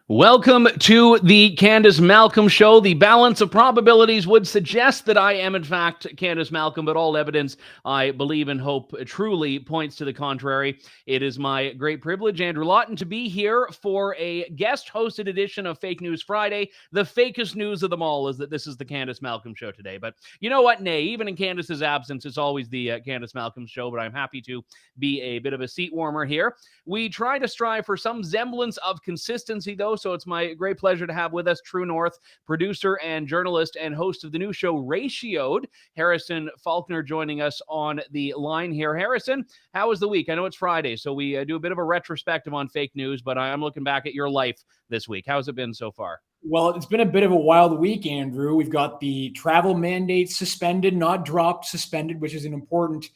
Welcome to the Candice Malcolm Show. The balance of probabilities would suggest that I am, in fact, Candice Malcolm, but all evidence, I believe and hope, truly points to the contrary. It is my great privilege, Andrew Lawton, to be here for a guest-hosted edition of Fake News Friday. The fakest news of them all is that this is the Candice Malcolm Show today. But you know what? Nay, even in Candice's absence, it's always the Candice Malcolm Show, but I'm happy to be a bit of a seat warmer here. We try to strive for some semblance of consistency, though, so it's my great pleasure to have with us True North producer and journalist and host of the new show Ratioed, Harrison Faulkner, joining us on the line here. Harrison, how was the week? I know it's Friday, so we do a bit of a retrospective on fake news, but I'm looking back at your life this week. How's it been so far? Well, it's been a bit of a wild week, Andrew. We've got the travel mandates suspended, not dropped, suspended, which is an important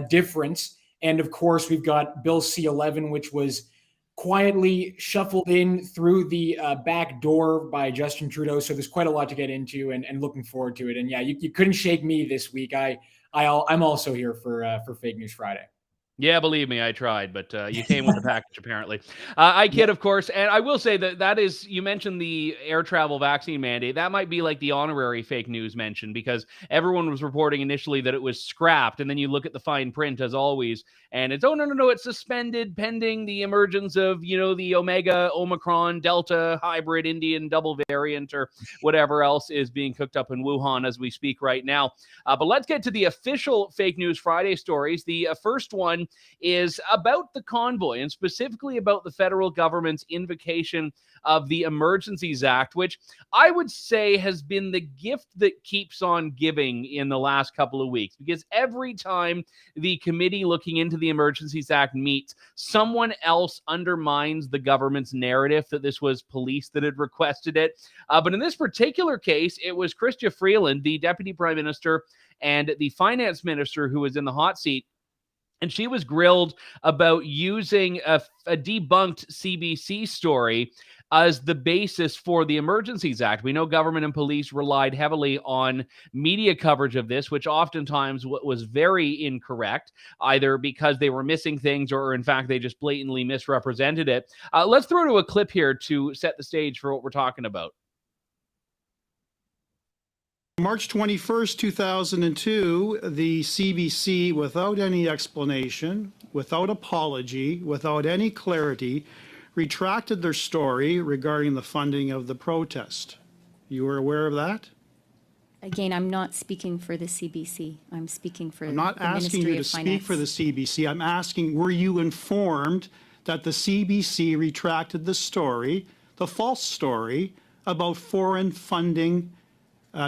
difference. And of course, we've got Bill C-11, which was quietly shuffled in through the back door by Justin Trudeau. So there's quite a lot to get into and looking forward to it. And yeah, you couldn't shake me this week. I'm also here for Fake News Friday. Yeah, believe me, I tried, but you came with the package, apparently. I kid, of course, and I will say that is, you mentioned the air travel vaccine mandate. That might be like the honorary fake news mention, because everyone was reporting initially that it was scrapped, and then you look at the fine print, as always, and it's, oh, no, it's suspended pending the emergence of, the Omega, Omicron, Delta, hybrid, Indian double variant, or whatever else is being cooked up in Wuhan as we speak right now. But let's get to the official Fake News Friday stories. The first one is about the convoy, and specifically about the federal government's invocation of the Emergencies Act, which I would say has been the gift that keeps on giving in the last couple of weeks, because every time the committee looking into the Emergencies Act meets, someone else undermines the government's narrative that this was police that had requested it. But in this particular case, it was Chrystia Freeland, the Deputy Prime Minister and the Finance Minister, who was in the hot seat. And she was grilled about using a debunked CBC story as the basis for the Emergencies Act. We know government and police relied heavily on media coverage of this, which oftentimes was very incorrect, either because they were missing things or, in fact, they just blatantly misrepresented it. Let's throw to a clip here to set the stage for what we're talking about. March 21st, 2002, the CBC, without any explanation, without apology, without any clarity, retracted their story regarding the funding of the protest. You were aware of that? Again, I'm not speaking for the CBC. I'm speaking for the Ministry of Finance. I'm not asking you to speak for the CBC. I'm asking, were you informed that the CBC retracted the story, the false story, about foreign funding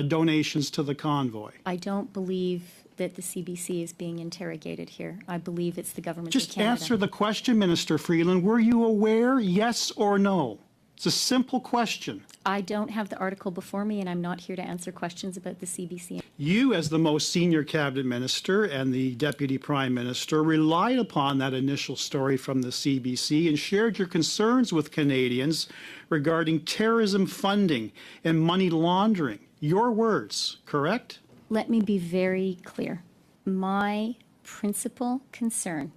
donations to the convoy? I don't believe that the CBC is being interrogated here. I believe it's the government of Canada. Just answer the question, Minister Freeland. Were you aware, yes or no? It's a simple question. I don't have the article before me, and I'm not here to answer questions about the CBC. You, as the most senior cabinet minister and the deputy prime minister, relied upon that initial story from the CBC and shared your concerns with Canadians regarding terrorism funding and money laundering. Your words, correct? Let me be very clear. My principal concern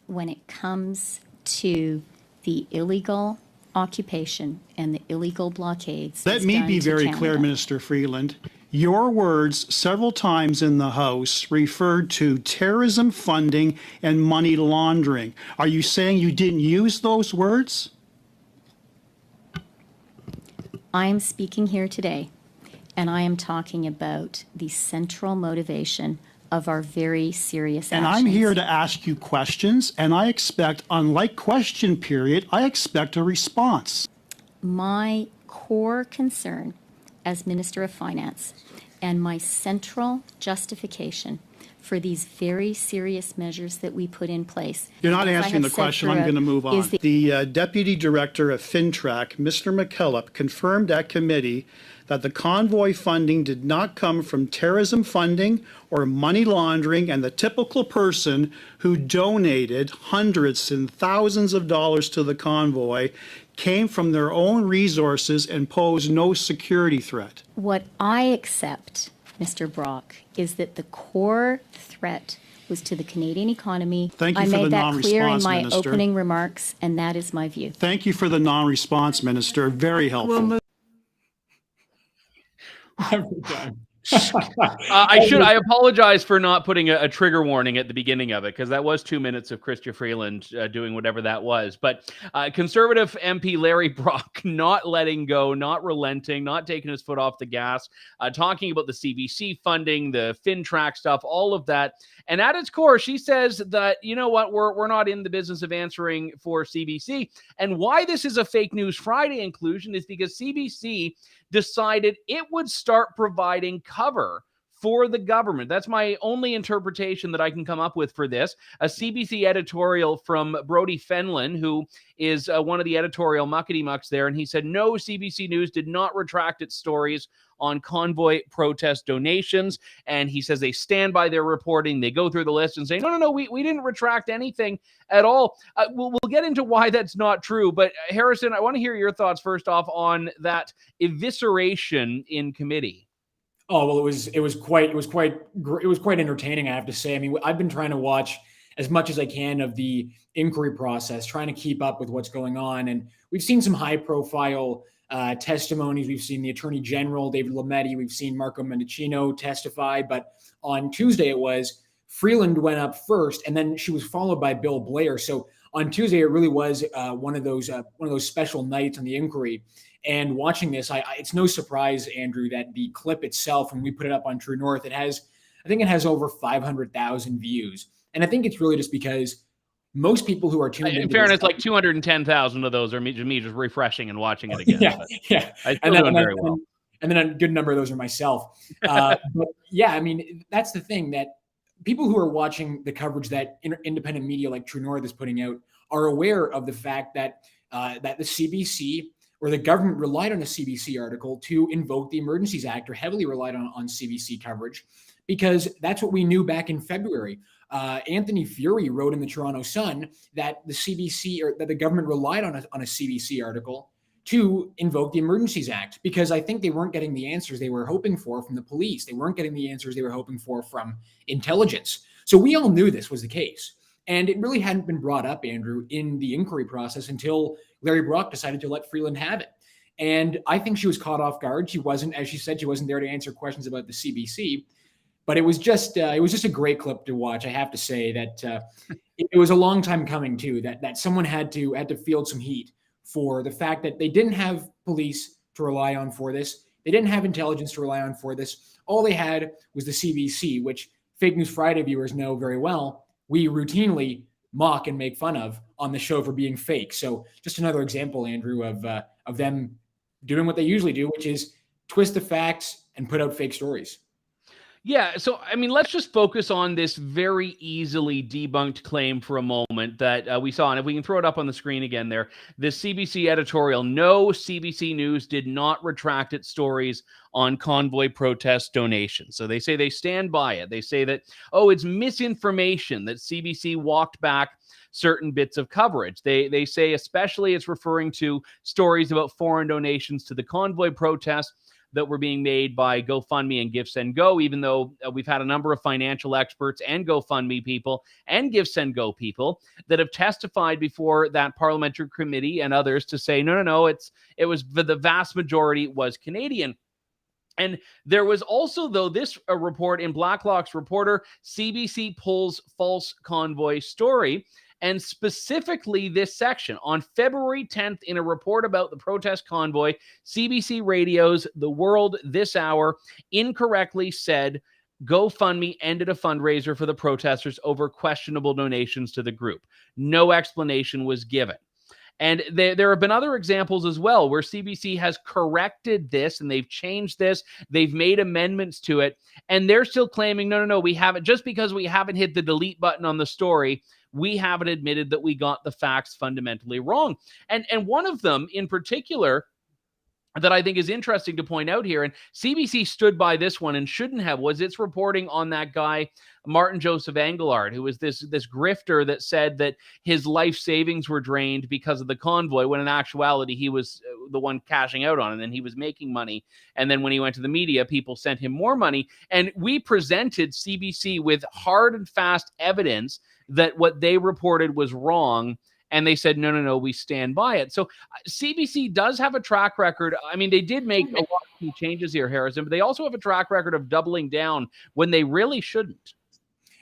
when it comes to the illegal occupation and the illegal blockades. Let me be very clear, Minister Freeland. Your words several times in the House referred to terrorism funding and money laundering. Are you saying you didn't use those words? I am speaking here today, and I am talking about the central motivation of our very serious actions. And I'm here to ask you questions, and I expect, unlike question period, I expect a response. My core concern as Minister of Finance and my central justification for these very serious measures that we put in place. You're not answering the question. I'm going to move on. The Deputy Director of FinTrack, Mr. McKillop, confirmed at committee that the convoy funding did not come from terrorism funding or money laundering, and the typical person who donated hundreds and thousands of dollars to the convoy came from their own resources and posed no security threat. What I accept, Mr. Brock, is that the core threat was to the Canadian economy. Thank you I for the made that clear in non-response, my Minister. opening remarks, and that is my view. Thank you for the non-response, Minister. Very helpful. Every time. I apologize for not putting a trigger warning at the beginning of it, because that was 2 minutes of Chrystia Freeland doing whatever that was. But Conservative MP Larry Brock not letting go, not relenting, not taking his foot off the gas, talking about the CBC funding, the FinTrack stuff, all of that. And at its core, she says that, you know what, we're not in the business of answering for CBC. And why this is a Fake News Friday inclusion is because CBC decided it would start providing cover for the government. That's my only interpretation that I can come up with for this. A CBC editorial from Brody Fenlon, who is one of the editorial muckety-mucks there, and he said, no, CBC News did not retract its stories on convoy protest donations. And he says they stand by their reporting. They go through the list and say, no, we didn't retract anything at all. We'll get into why that's not true. But Harrison, I want to hear your thoughts first off on that evisceration in committee. Oh, well, it was quite entertaining, I have to say. I mean, I've been trying to watch as much as I can of the inquiry process, trying to keep up with what's going on. And we've seen some high profile testimonies. We've seen the Attorney General, David Lametti. We've seen Marco Mendicino testify. But on Tuesday, it was Freeland went up first, and then she was followed by Bill Blair. So on Tuesday, it really was one of those special nights on the inquiry. And watching this, it's no surprise, Andrew, that the clip itself, when we put it up on True North, I think it has over 500,000 views. And I think it's really just because most people who are tuned in. In fairness, like 210,000 of those are me just refreshing and watching it again. Yeah. I'm doing very well. And then a good number of those are myself. But yeah, I mean, that's the thing, that people who are watching the coverage that independent media like True North is putting out are aware of the fact that that the CBC or the government relied on a CBC article to invoke the Emergencies Act, or heavily relied on CBC coverage, because that's what we knew back in February. Anthony Fury wrote in the Toronto Sun that the CBC, or that the government relied on a CBC article to invoke the Emergencies Act, because I think they weren't getting the answers they were hoping for from the police. They weren't getting the answers they were hoping for from intelligence. So we all knew this was the case. And it really hadn't been brought up, Andrew, in the inquiry process until Larry Brock decided to let Freeland have it. And I think she was caught off guard. She wasn't, as she said, she wasn't there to answer questions about the CBC. But it was just a great clip to watch. I have to say that it was a long time coming too. That someone had to field some heat for the fact that they didn't have police to rely on for this. They didn't have intelligence to rely on for this. All they had was the CBC, which Fake News Friday viewers know very well. We routinely mock and make fun of on the show for being fake. So just another example, Andrew, of them doing what they usually do, which is twist the facts and put out fake stories. Yeah, so, I mean, let's just focus on this very easily debunked claim for a moment that we saw. And if we can throw it up on the screen again there, the CBC editorial, no, CBC News did not retract its stories on convoy protest donations. So they say they stand by it. They say that, it's misinformation, that CBC walked back certain bits of coverage. They say especially it's referring to stories about foreign donations to the convoy protest that were being made by GoFundMe and GiveSendGo, even though we've had a number of financial experts and GoFundMe people and GiveSendGo people that have testified before that parliamentary committee and others to say, no, it was the vast majority was Canadian. And there was also, though, this report in Blacklock's Reporter, CBC pulls false convoy story. And specifically this section, on February 10th, in a report about the protest convoy, CBC Radio's The World This Hour incorrectly said GoFundMe ended a fundraiser for the protesters over questionable donations to the group. No explanation was given. And there have been other examples as well where CBC has corrected this and they've changed this. They've made amendments to it. And they're still claiming, no, we haven't. Just because we haven't hit the delete button on the story, we haven't admitted that we got the facts fundamentally wrong. And one of them in particular that I think is interesting to point out here, and CBC stood by this one and shouldn't have, was its reporting on that guy, Martin Joseph Engelhardt, who was this grifter that said that his life savings were drained because of the convoy, when in actuality he was the one cashing out on it, and he was making money. And then when he went to the media, people sent him more money. And we presented CBC with hard and fast evidence that what they reported was wrong. And they said, no, we stand by it. So CBC does have a track record. I mean, they did make a lot of key changes here, Harrison, but they also have a track record of doubling down when they really shouldn't.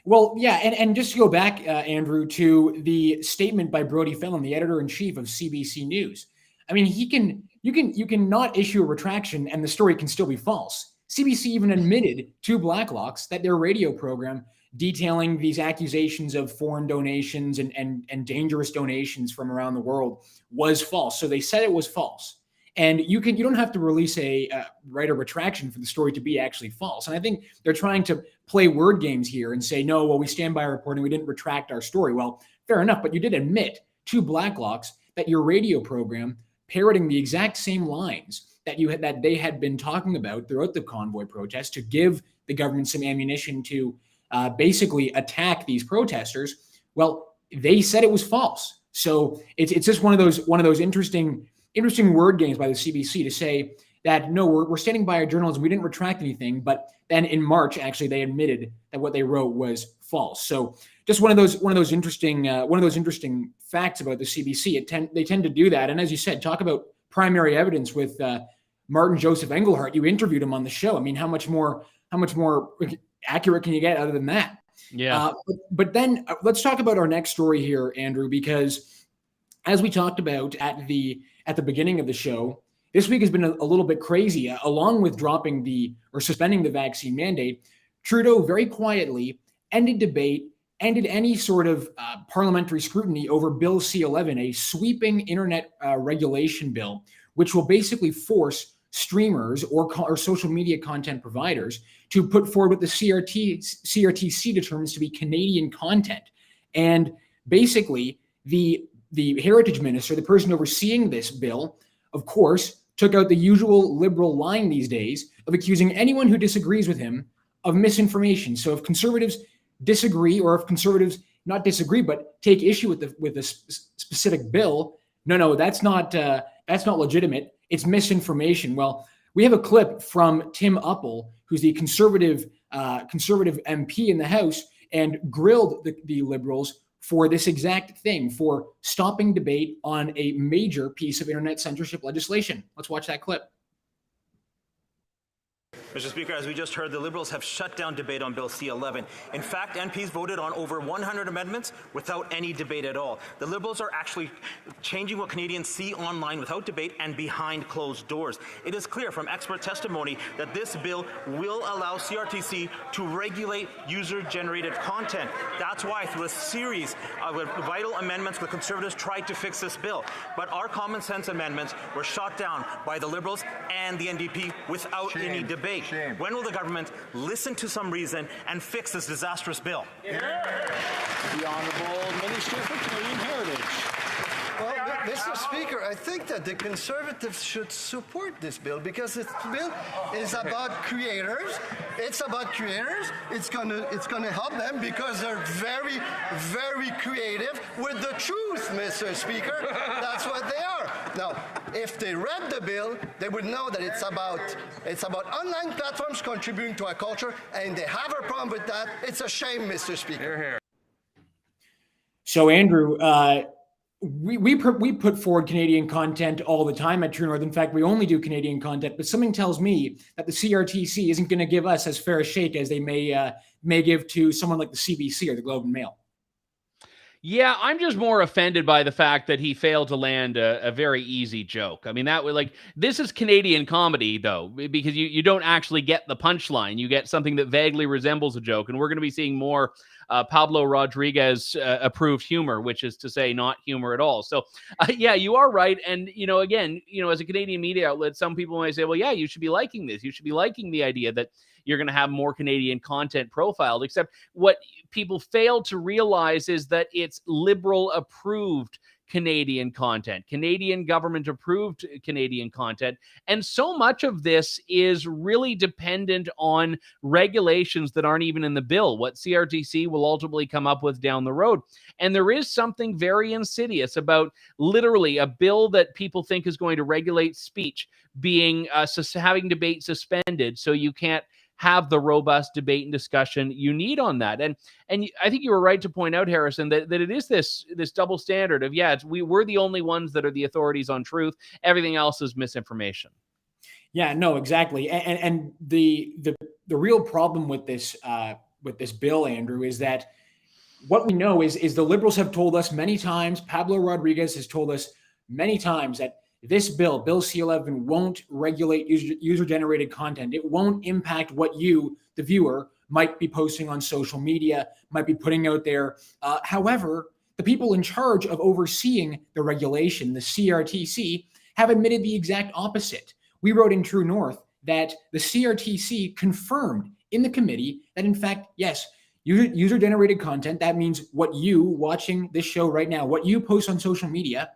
Well, yeah, and just to go back, Andrew, to the statement by Brodie Phelan, the editor-in-chief of CBC News. I mean, you can not issue a retraction and the story can still be false. CBC even admitted to Blacklocks that their radio program detailing these accusations of foreign donations and dangerous donations from around the world was false. So they said it was false. And you don't have to release write a retraction for the story to be actually false. And I think they're trying to play word games here and say, no, well, we stand by our reporting. We didn't retract our story. Well, fair enough. But you did admit to Blacklocks that your radio program, parroting the exact same lines that they had been talking about throughout the convoy protest to give the government some ammunition to basically attack these protesters. Well, they said it was false. So it's just one of those interesting word games by the CBC to say that, no, we're standing by our journalism. We didn't retract anything. But then in March, actually, they admitted that what they wrote was false. So just one of those interesting facts about the CBC. They tend to do that. And as you said, talk about primary evidence with Martin Joseph Engelhardt. You interviewed him on the show. I mean, how much more accurate can you get other than that? Yeah. But then let's talk about our next story here, Andrew, because as we talked about at the beginning of the show, this week has been a little bit crazy. Along with suspending the vaccine mandate, Trudeau very quietly ended debate, ended any sort of parliamentary scrutiny over Bill C-11, a sweeping internet regulation bill, which will basically force streamers or social media content providers to put forward what the CRTC determines to be Canadian content. And basically, the heritage minister, the person overseeing this bill, of course, took out the usual liberal line these days of accusing anyone who disagrees with him of misinformation. So if conservatives disagree, or if conservatives not disagree but take issue with the specific bill, no, that's not legitimate. It's misinformation. Well, we have a clip from Tim Uppal, who's the conservative MP in the House, and grilled the Liberals for this exact thing, for stopping debate on a major piece of internet censorship legislation. Let's watch that clip. Mr. Speaker, as we just heard, the Liberals have shut down debate on Bill C-11. In fact, MPs voted on over 100 amendments without any debate at all. The Liberals are actually changing what Canadians see online without debate and behind closed doors. It is clear from expert testimony that this bill will allow CRTC to regulate user-generated content. That's why, through a series of vital amendments, the Conservatives tried to fix this bill. But our common sense amendments were shot down by the Liberals and the NDP without any debate. Shame. When will the government listen to some reason and fix this disastrous bill? The Honourable Minister for Canadian Heritage. Well, Mr. Speaker, I think that the Conservatives should support this bill because this bill is about creators. It's about creators. It's gonna help them because they're very, very creative with the truth, Mr. Speaker. That's what they are. Now, if they read the bill, they would know that it's about online platforms contributing to our culture, and they have a problem with that. It's a shame, Mr. Speaker. So, Andrew, we put forward Canadian content all the time at True North. In fact, we only do Canadian content, but something tells me that the CRTC isn't going to give us as fair a shake as they may give to someone like the CBC or the Globe and Mail. Yeah, I'm just more offended by the fact that he failed to land a very easy joke. I mean, this is Canadian comedy, though, because you don't actually get the punchline. You get something that vaguely resembles a joke, and we're going to be seeing more Pablo Rodriguez approved humor, which is to say not humor at all. So, yeah, you are right. And, again, as a Canadian media outlet, some people might say, well, yeah, you should be liking this. You should be liking the idea that you're going to have more Canadian content profiled, except what people fail to realize is that it's liberal approved Canadian content, Canadian government approved Canadian content. And so much of this is really dependent on regulations that aren't even in the bill, what CRTC will ultimately come up with down the road. And there is something very insidious about literally a bill that people think is going to regulate speech being having debate suspended, so you can't have the robust debate and discussion you need on that. And I think you were right to point out, Harrison, that it is this double standard of, we're the only ones that are the authorities on truth. Everything else is misinformation. Yeah, no, exactly. And the real problem with this bill, Andrew, is that what we know is the Liberals have told us many times, Pablo Rodriguez has told us many times that this bill, Bill C-11, won't regulate user-generated content. It won't impact what you, the viewer, might be posting on social media, might be putting out there. However, the people in charge of overseeing the regulation, the CRTC, have admitted the exact opposite. We wrote in True North that the CRTC confirmed in the committee that, in fact, yes, user-generated content, that means what you watching this show right now, what you post on social media,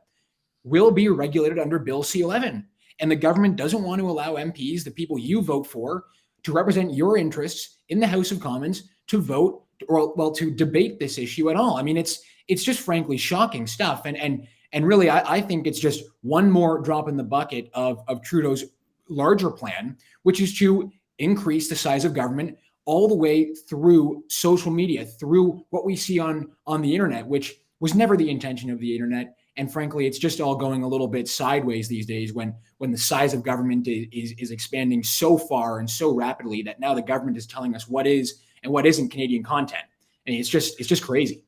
will be regulated under Bill C-11. And the government doesn't want to allow MPs, the people you vote for, to represent your interests in the House of Commons, to vote or, well, to debate this issue at all. I mean, it's just frankly shocking stuff. And really, I think it's just one more drop in the bucket of Trudeau's larger plan, which is to increase the size of government all the way through social media, through what we see on the internet, which was never the intention of the internet. And frankly, it's just all going a little bit sideways these days when the size of government is expanding so far and so rapidly that now the government is telling us what is and what isn't Canadian content. And it's just crazy.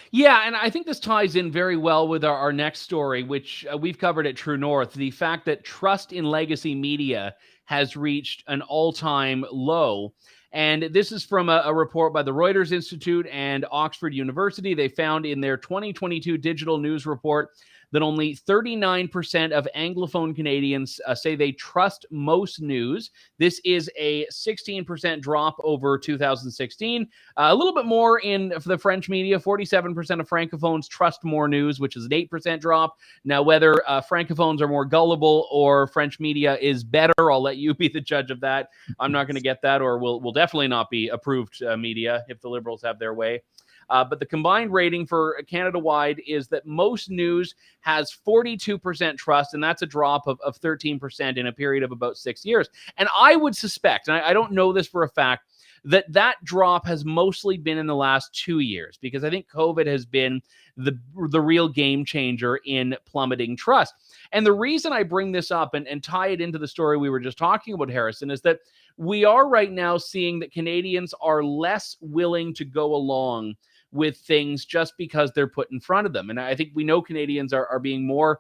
Yeah, and I think this ties in very well with our next story, which we've covered at True North, the fact that trust in legacy media has reached an all-time low. And this is from a report by the Reuters Institute and Oxford University. They found in their 2022 digital news report that only 39% of Anglophone Canadians say they trust most news. This is a 16% drop over 2016. A little bit more in the French media. 47% of Francophones trust more news, which is an 8% drop. Now, whether Francophones are more gullible or French media is better, I'll let you be the judge of that. I'm not going to get that, or will definitely not be approved media if the Liberals have their way. But the combined rating for Canada-wide is that most news has 42% trust, and that's a drop of 13% in a period of about 6 years. And I would suspect, and I don't know this for a fact, that drop has mostly been in the last 2 years, because I think COVID has been the real game changer in plummeting trust. And the reason I bring this up and tie it into the story we were just talking about, Harrison, is that we are right now seeing that Canadians are less willing to go along with things just because they're put in front of them. And I think we know Canadians are being more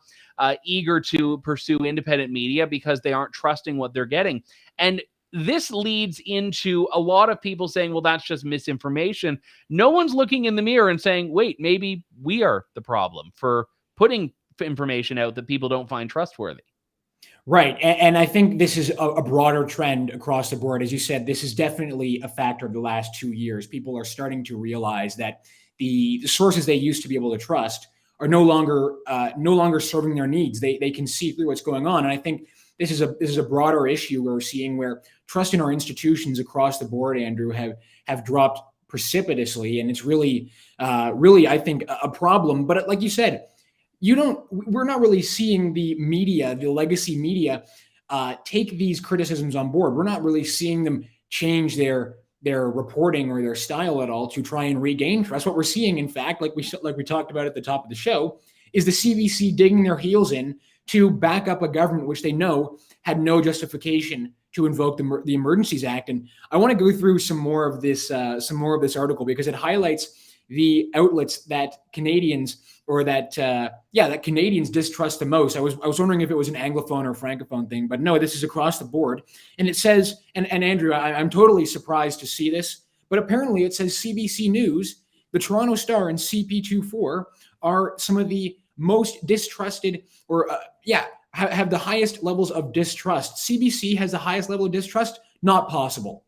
eager to pursue independent media because they aren't trusting what they're getting. And this leads into a lot of people saying, well, that's just misinformation. No one's looking in the mirror and saying, wait, maybe we are the problem for putting information out that people don't find trustworthy. Right. And I think this is a broader trend across the board. As you said, this is definitely a factor of the last 2 years. People are starting to realize that the sources they used to be able to trust are no longer serving their needs. They can see through what's going on. And I think this is a broader issue we're seeing, where trust in our institutions across the board, Andrew, have dropped precipitously. And it's really, I think, a problem. But like you said, we're not really seeing the media, the legacy media, take these criticisms on board. We're not really seeing them change their reporting or their style at all to try and regain trust. What we're seeing, in fact, like we talked about at the top of the show, is the CBC digging their heels in to back up a government which they know had no justification to invoke the Emergencies Act. And I want to go through some more of this article, because it highlights the outlets that Canadians that Canadians distrust the most. I was wondering if it was an Anglophone or Francophone thing, but no, this is across the board. And it says, and Andrew, I'm totally surprised to see this, but apparently it says CBC News, the Toronto Star, and CP24 are some of the most distrusted, or have the highest levels of distrust. CBC has the highest level of distrust? Not possible.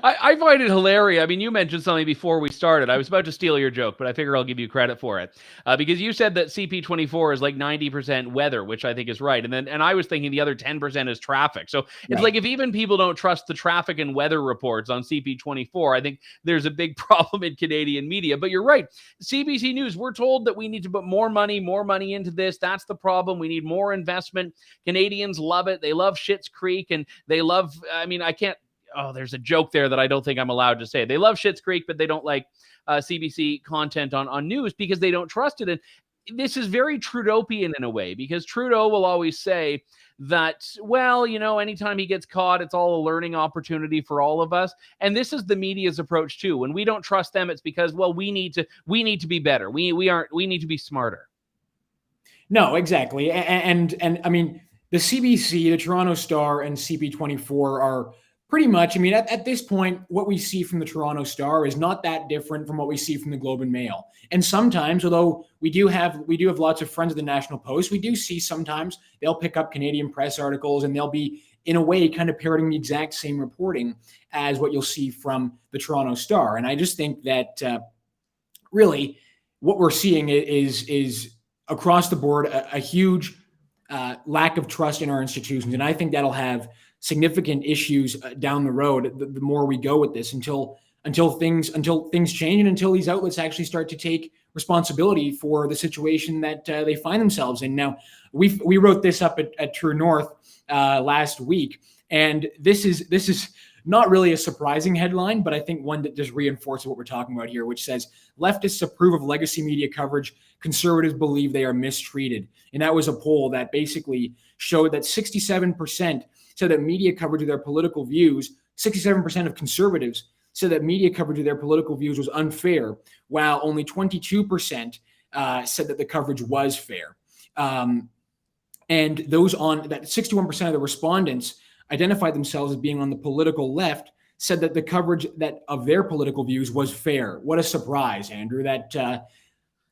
I find it hilarious. I mean, you mentioned something before we started. I was about to steal your joke, but I figure I'll give you credit for it. Because you said that CP24 is like 90% weather, which I think is right. And I was thinking the other 10% is traffic. So it's like if even people don't trust the traffic and weather reports on CP24, I think there's a big problem in Canadian media. But you're right. CBC News, we're told that we need to put more money into this. That's the problem. We need more investment. Canadians love it. They love Schitt's Creek, and they love, I mean, I can't, oh, there's a joke there that I don't think I'm allowed to say. They love Schitt's Creek, but they don't like CBC content on news because they don't trust it. And this is very Trudeaupian in a way, because Trudeau will always say that, well, you know, anytime he gets caught, it's all a learning opportunity for all of us. And this is the media's approach too. When we don't trust them, it's because, well, we need to be better. We need to be smarter. No, exactly. And I mean, the CBC, the Toronto Star, and CP24 are pretty much, I mean, at this point, what we see from the Toronto Star is not that different from what we see from the Globe and Mail. And sometimes, although we do have lots of friends of the National Post, we do see sometimes they'll pick up Canadian press articles and they'll be, in a way, kind of parroting the exact same reporting as what you'll see from the Toronto Star. And I just think that really what we're seeing is across the board a huge lack of trust in our institutions. And I think that'll have significant issues down the road the more we go with this until things change and until these outlets actually start to take responsibility for the situation that they find themselves in. Now, we wrote this up at True North last week, and this is not really a surprising headline, but I think one that just reinforces what we're talking about here, which says leftists approve of legacy media coverage. Conservatives believe they are mistreated. And that was a poll that basically showed that 67% said that media coverage of their political views, 67% of conservatives said that media coverage of their political views was unfair, while only 22% said that the coverage was fair. And those on that 61% of the respondents identified themselves as being on the political left said that the coverage that of their political views was fair. What a surprise, Andrew, that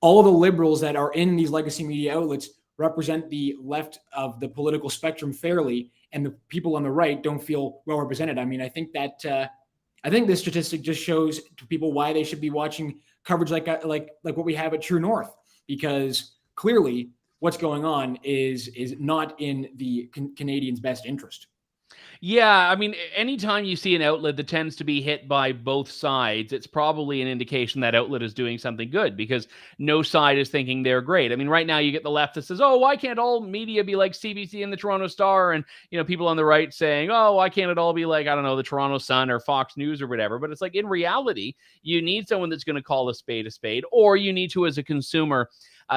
all of the liberals that are in these legacy media outlets represent the left of the political spectrum fairly, and the people on the right don't feel well represented. I mean, I think this statistic just shows to people why they should be watching coverage like what we have at True North, because clearly what's going on is not in the Canadians' best interest. Yeah, I mean, anytime you see an outlet that tends to be hit by both sides, it's probably an indication that outlet is doing something good, because no side is thinking they're great. I mean, right now you get the left that says, oh, why can't all media be like CBC and the Toronto Star? And, you know, people on the right saying, oh, why can't it all be like, I don't know, the Toronto Sun or Fox News or whatever? But it's like, in reality, you need someone that's going to call a spade, or you need to, as a consumer,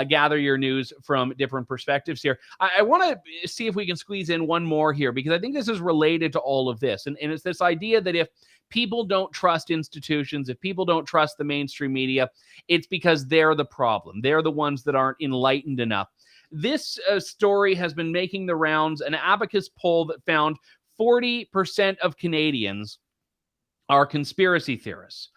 gather your news from different perspectives here. I want to see if we can squeeze in one more here, because I think this is related to all of this. And it's this idea that if people don't trust institutions, if people don't trust the mainstream media, it's because they're the problem. They're the ones that aren't enlightened enough. This story has been making the rounds, an Abacus poll that found 40% of Canadians are conspiracy theorists.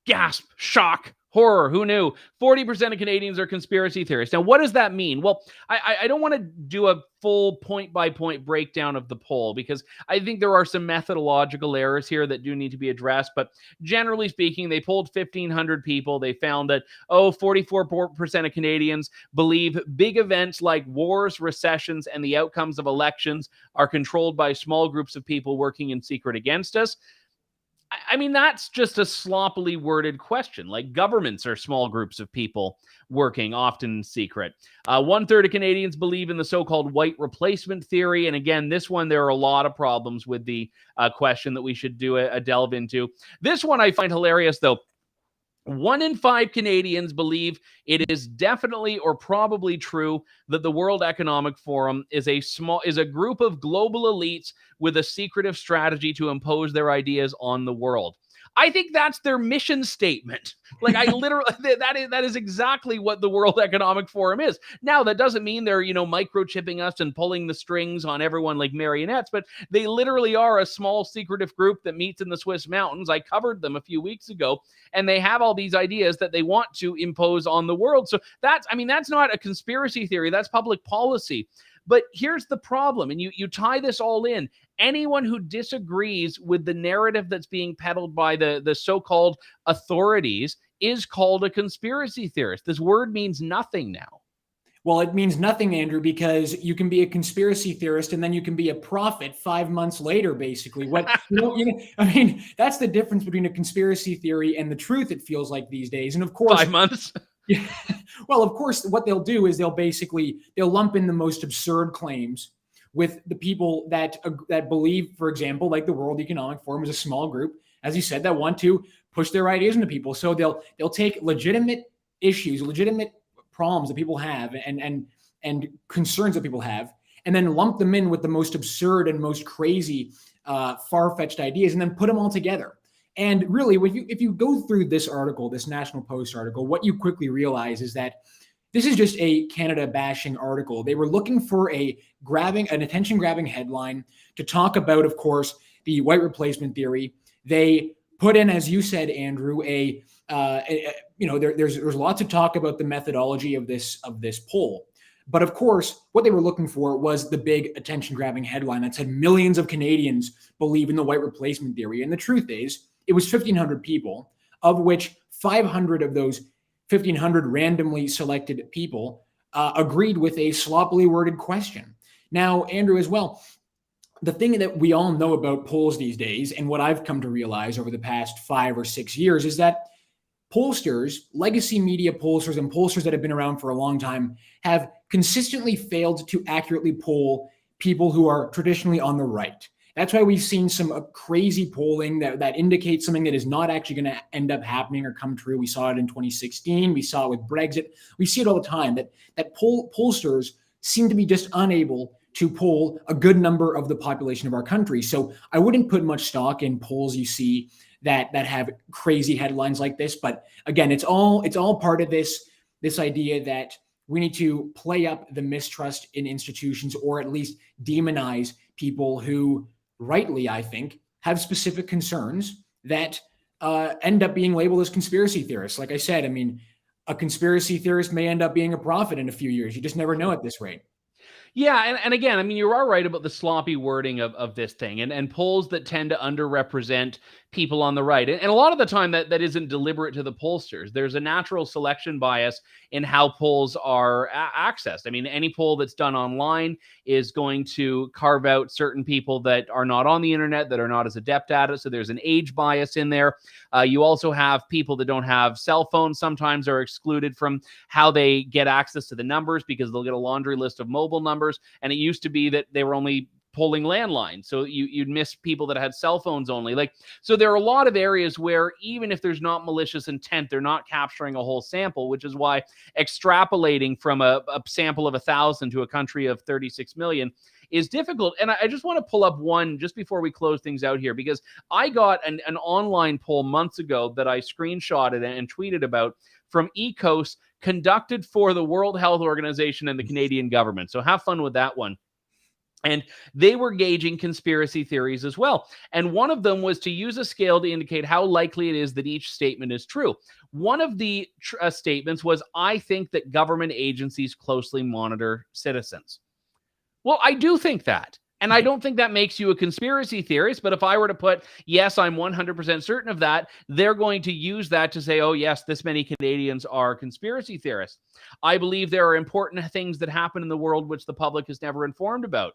Gasp, shock, horror. Who knew? 40% of Canadians are conspiracy theorists. Now, what does that mean? Well, I don't want to do a full point-by-point breakdown of the poll, because I think there are some methodological errors here that do need to be addressed. But generally speaking, they polled 1,500 people. They found that, 44% of Canadians believe big events like wars, recessions, and the outcomes of elections are controlled by small groups of people working in secret against us. I mean, that's just a sloppily worded question. Like, governments are small groups of people working, often in secret. 1/3 of Canadians believe in the so-called white replacement theory. And again, this one, there are a lot of problems with the question that we should do a delve into. This one I find hilarious, though. 1 in 5 Canadians believe it is definitely or probably true that the World Economic Forum is a group of global elites with a secretive strategy to impose their ideas on the world. I think that's their mission statement. Like, I literally, that is exactly what the World Economic Forum is. Now, that doesn't mean they're, microchipping us and pulling the strings on everyone like marionettes, but they literally are a small secretive group that meets in the Swiss mountains. I covered them a few weeks ago, and they have all these ideas that they want to impose on the world. So that's not a conspiracy theory. That's public policy. But here's the problem, and you tie this all in. Anyone who disagrees with the narrative that's being peddled by the so-called authorities is called a conspiracy theorist. This word means nothing now. Well, it means nothing, Andrew, because you can be a conspiracy theorist and then you can be a prophet 5 months later, basically. I mean, that's the difference between a conspiracy theory and the truth, it feels like these days. And of course, 5 months. Yeah. Well, of course, what they'll do is they'll lump in the most absurd claims with the people that believe, for example, like the World Economic Forum is a small group, as you said, that want to push their ideas into people. So they'll take legitimate issues, legitimate problems that people have and concerns that people have, and then lump them in with the most absurd and most crazy, far-fetched ideas, and then put them all together. And really, if you go through this article, this National Post article, what you quickly realize is that this is just a Canada bashing article. They were looking for an attention grabbing headline to talk about, of course, the white replacement theory. They put in, as you said, Andrew, there's lots of talk about the methodology of this poll. But of course, what they were looking for was the big attention grabbing headline that said millions of Canadians believe in the white replacement theory. And the truth is, it was 1,500 people, of which 500 of those 1,500 randomly selected people agreed with a sloppily worded question. Now, Andrew, as well, the thing that we all know about polls these days, and what I've come to realize over the past 5 or 6 years, is that pollsters, legacy media pollsters, and pollsters that have been around for a long time have consistently failed to accurately poll people who are traditionally on the right. That's why we've seen some crazy polling that indicates something that is not actually going to end up happening or come true. We saw it in 2016. We saw it with Brexit. We see it all the time that pollsters seem to be just unable to poll a good number of the population of our country. So I wouldn't put much stock in polls you see that have crazy headlines like this. But again, it's all part of this idea that we need to play up the mistrust in institutions, or at least demonize people who, rightly, I think, have specific concerns that end up being labeled as conspiracy theorists. Like I said, I mean, a conspiracy theorist may end up being a prophet in a few years. You just never know at this rate. Yeah, and again, I mean, you are right about the sloppy wording of this thing, and polls that tend to underrepresent people on the right. And a lot of the time that isn't deliberate to the pollsters. There's a natural selection bias in how polls are accessed. I mean, any poll that's done online is going to carve out certain people that are not on the internet, that are not as adept at it. So there's an age bias in there. You also have people that don't have cell phones sometimes are excluded from how they get access to the numbers because they'll get a laundry list of mobile numbers. And it used to be that they were only polling landlines. So you'd miss people that had cell phones only. So there are a lot of areas where even if there's not malicious intent, they're not capturing a whole sample, which is why extrapolating from a sample of 1,000 to a country of 36 million is difficult. And I just want to pull up one just before we close things out here, because I got an online poll months ago that I screenshotted and tweeted about from ECOS, conducted for the World Health Organization and the Canadian government. So have fun with that one. And they were gauging conspiracy theories as well. And one of them was to use a scale to indicate how likely it is that each statement is true. One of the statements was, I think that government agencies closely monitor citizens. Well, I do think that. And I don't think that makes you a conspiracy theorist. But if I were to put, yes, I'm 100% certain of that, they're going to use that to say, oh, yes, this many Canadians are conspiracy theorists. I believe there are important things that happen in the world which the public is never informed about.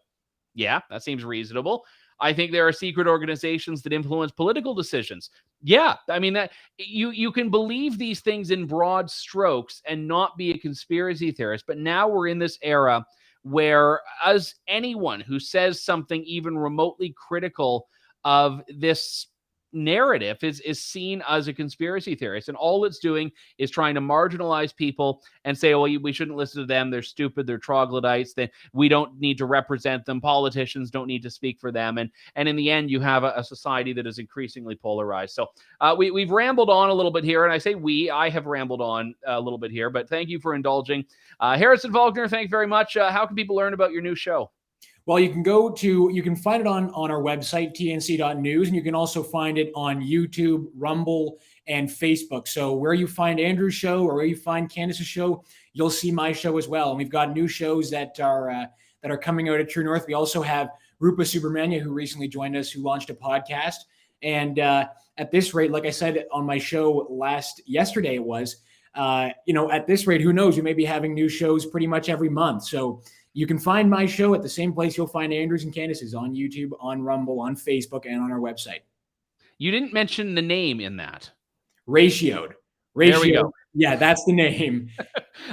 Yeah, that seems reasonable. I think there are secret organizations that influence political decisions. Yeah, I mean, that you can believe these things in broad strokes and not be a conspiracy theorist. But now we're in this era where, as anyone who says something even remotely critical of this narrative is seen as a conspiracy theorist, and all it's doing is trying to marginalize people and say, oh, we shouldn't listen to them, they're stupid, they're troglodytes, that we don't need to represent them, politicians don't need to speak for them, and in the end you have a society that is increasingly polarized. So we've rambled on a little bit here, and I have rambled on a little bit here, but thank you for indulging. Harrison Faulkner, thank you very much. How can people learn about your new show? Well, you can find it on our website, tnc.news, and you can also find it on YouTube, Rumble, and Facebook. So where you find Andrew's show or where you find Candice's show, you'll see my show as well. And we've got new shows that are that are coming out of True North. We also have Rupa Subramanya, who recently joined us, who launched a podcast. And at this rate, like I said on my show yesterday, it was, at this rate, who knows? We may be having new shows pretty much every month. So you can find my show at the same place you'll find Andrew's and Candice's, on YouTube, on Rumble, on Facebook, and on our website. You didn't mention the name in that. Ratioed. There we go. Yeah, that's the name.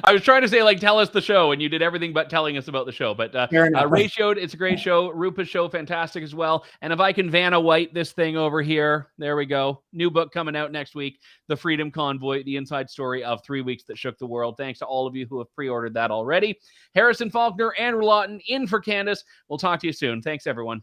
I was trying to say, like, tell us the show, and you did everything but telling us about the show. But Ratioed, it's a great show. Rupa's show, fantastic as well. And if I can Vanna White this thing over here, there we go. New book coming out next week, The Freedom Convoy, the inside story of 3 weeks that shook the world. Thanks to all of you who have pre-ordered that already. Harrison Faulkner and Lawton in for Candice. We'll talk to you soon. Thanks, everyone.